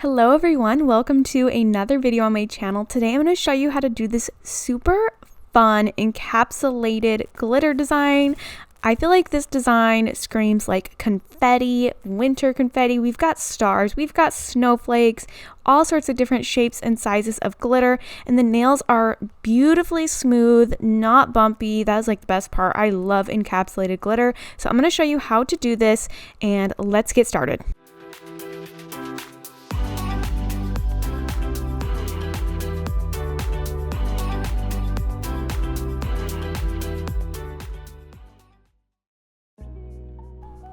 Hello everyone, welcome to another video on my channel. Today I'm going to show you how to do this super fun encapsulated glitter design. I feel like this design screams like confetti, winter confetti. We've got stars, we've got snowflakes, all sorts of different shapes and sizes of glitter, and the nails are beautifully smooth, not bumpy. That is like the best part. I love encapsulated glitter. So I'm going to show you how to do this, and let's get started.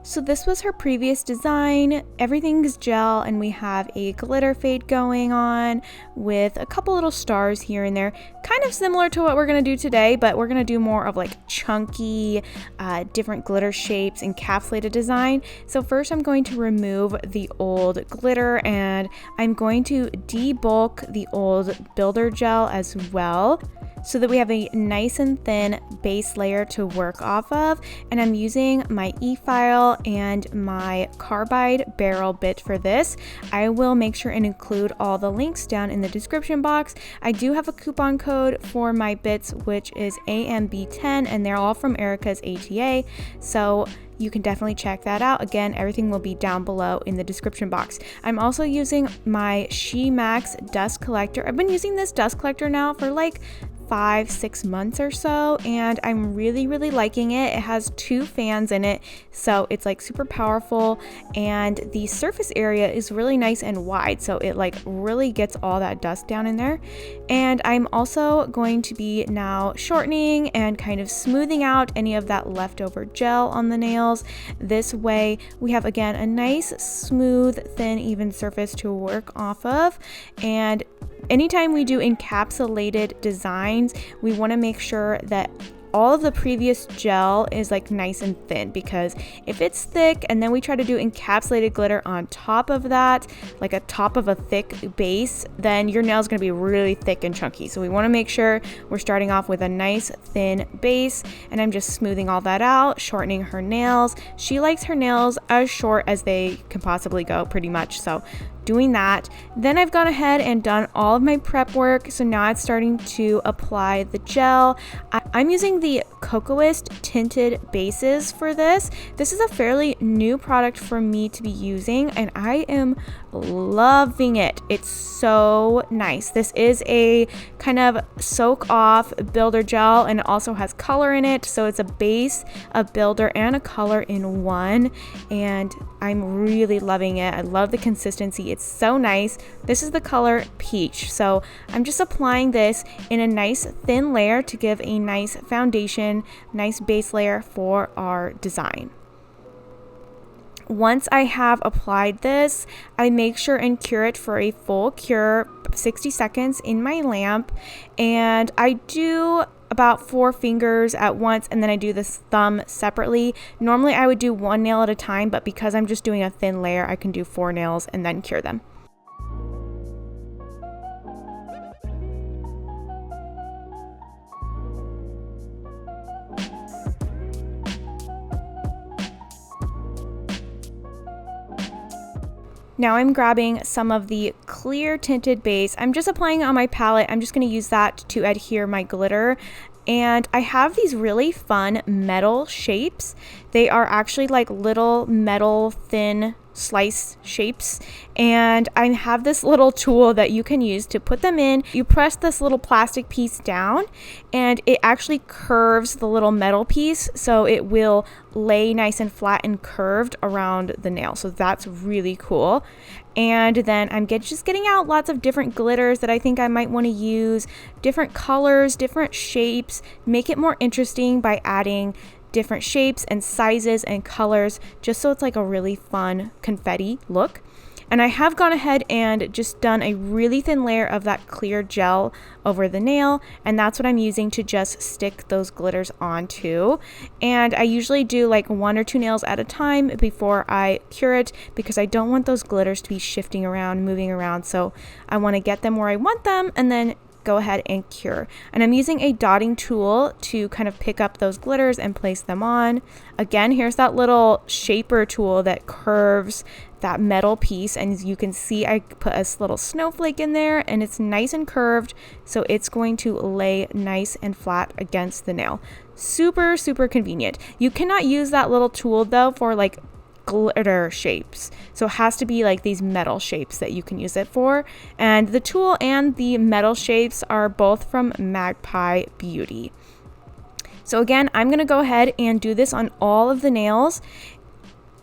So this was her previous design. Everything's gel and we have a glitter fade going on with a couple little stars here and there. Kind of similar to what we're going to do today, but we're going to do more of like chunky, different glitter shapes, encapsulated design. So first I'm going to remove the old glitter and I'm going to debulk the old builder gel as well, so that we have a nice and thin base layer to work off of. And I'm using my e-file and my carbide barrel bit for this. I will make sure and include all the links down in the description box. I do have a coupon code for my bits, which is AMB10, and they're all from Erica's ATA. So you can definitely check that out. Again, everything will be down below in the description box. I'm also using my She Max dust collector. I've been using this dust collector now for like 5-6 months or so, and I'm really liking it. It has 2 fans in it, so it's like super powerful, and the surface area is really nice and wide, so it like really gets all that dust down in there. And I'm also going to be now shortening and kind of smoothing out any of that leftover gel on the nails. This way we have, again, a nice smooth, thin, even surface to work off of. And anytime we do encapsulated designs, we want to make sure that all of the previous gel is like nice and thin, because if it's thick and then we try to do encapsulated glitter on top of that, like a top of a thick base, then your nail is going to be really thick and chunky. So we want to make sure we're starting off with a nice thin base, and I'm just smoothing all that out, shortening her nails. She likes her nails as short as they can possibly go, pretty much. So doing that. Then I've gone ahead and done all of my prep work, so now it's starting to apply the gel. I'm using the Cocoist tinted bases for this. This is a fairly new product for me to be using, and I am loving it. It's so nice. This is a kind of soak off builder gel, and it also has color in it, so it's a base, a builder, and a color in one, and I'm really loving it. I love the consistency. It's so nice. This is the color Peach, so I'm just applying this in a nice thin layer to give a nice foundation, nice base layer for our design. Once I have applied this, I make sure and cure it for a full cure, 60 seconds in my lamp, and I do about 4 fingers at once, and then I do this thumb separately. Normally I would do 1 nail at a time, but because I'm just doing a thin layer, I can do 4 nails and then cure them. Now I'm grabbing some of the clear tinted base. I'm just applying it on my palette. I'm just going to use that to adhere my glitter. And I have these really fun metal shapes. They are actually like little metal thin slice shapes, and I have this little tool that you can use to put them in. You press this little plastic piece down and it actually curves the little metal piece, so it will lay nice and flat and curved around the nail. So that's really cool. And then I'm just getting out lots of different glitters that I think I might want to use, different colors, different shapes, make it more interesting by adding different shapes and sizes and colors, just so it's like a really fun confetti look. And I have gone ahead and just done a really thin layer of that clear gel over the nail, and that's what I'm using to just stick those glitters onto. And I usually do like 1 or 2 nails at a time before I cure it, because I don't want those glitters to be shifting around, moving around. So I want to get them where I want them and then go ahead and cure. And I'm using a dotting tool to kind of pick up those glitters and place them on. Again, here's that little shaper tool that curves that metal piece, and you can see I put a little snowflake in there, and it's nice and curved, so it's going to lay nice and flat against the nail. Super, super convenient. You cannot use that little tool though for like glitter shapes, so it has to be like these metal shapes that you can use it for, and the tool and the metal shapes are both from Magpie Beauty. So again, I'm going to go ahead and do this on all of the nails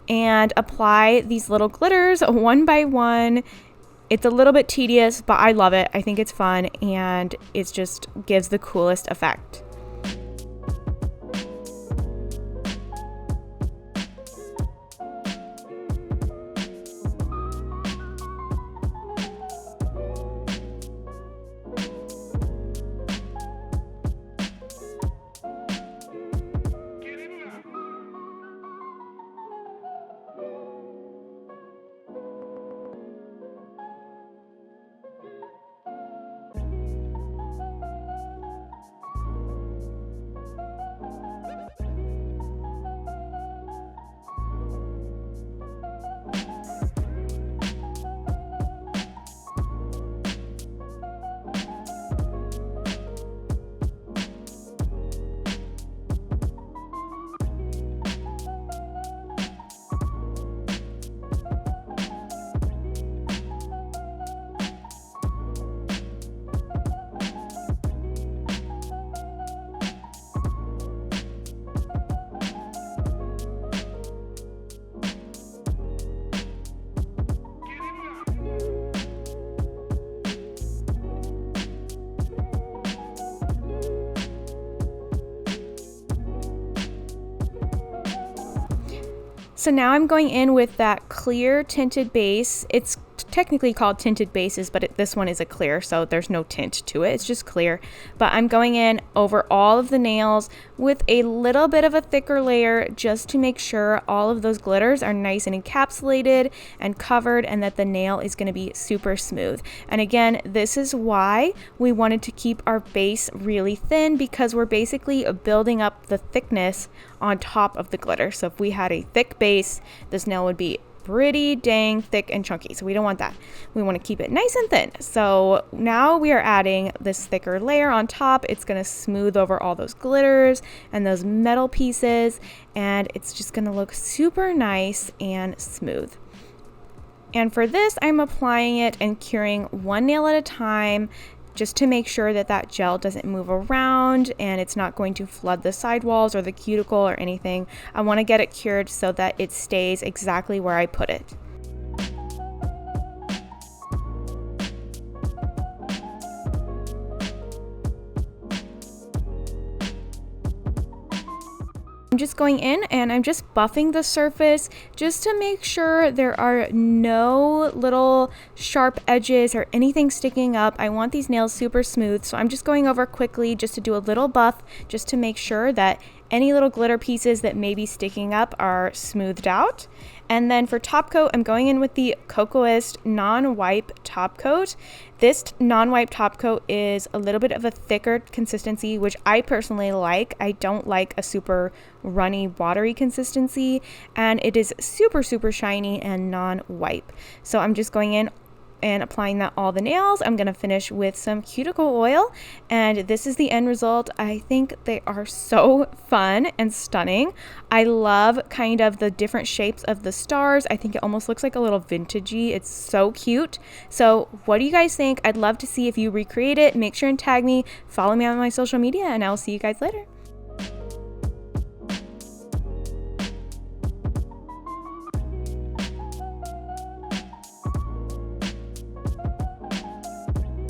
and apply these little glitters one by one. It's a little bit tedious, but I love it. I think it's fun, and it just gives the coolest effect. So now I'm going in with that clear tinted base. It's technically called tinted bases, but this one is a clear, so there's no tint to it. It's just clear. But I'm going in over all of the nails with a little bit of a thicker layer just to make sure all of those glitters are nice and encapsulated and covered, and that the nail is going to be super smooth. And again, this is why we wanted to keep our base really thin, because we're basically building up the thickness on top of the glitter. So if we had a thick base, this nail would be pretty dang thick and chunky, so we don't want that. We want to keep it nice and thin. So now we are adding this thicker layer on top. It's going to smooth over all those glitters and those metal pieces, and it's just going to look super nice and smooth. And for this, I'm applying it and curing one nail at a time, just to make sure that that gel doesn't move around and it's not going to flood the sidewalls or the cuticle or anything. I want to get it cured so that it stays exactly where I put it. I'm just going in and I'm just buffing the surface just to make sure there are no little sharp edges or anything sticking up. I want these nails super smooth, so I'm just going over quickly just to do a little buff just to make sure that any little glitter pieces that may be sticking up are smoothed out. And then for top coat, I'm going in with the Cocoist non-wipe top coat. This non-wipe top coat is a little bit of a thicker consistency, which I personally like. I don't like a super runny, watery consistency, and it is super, super shiny and non-wipe. So I'm just going in and applying that all the nails. I'm going to finish with some cuticle oil, and this is the end result. I think they are so fun and stunning. I love kind of the different shapes of the stars. I think it almost looks like a little vintagey. It's so cute. So what do you guys think? I'd love to see if you recreate it. Make sure and tag me, follow me on my social media, and I'll see you guys later.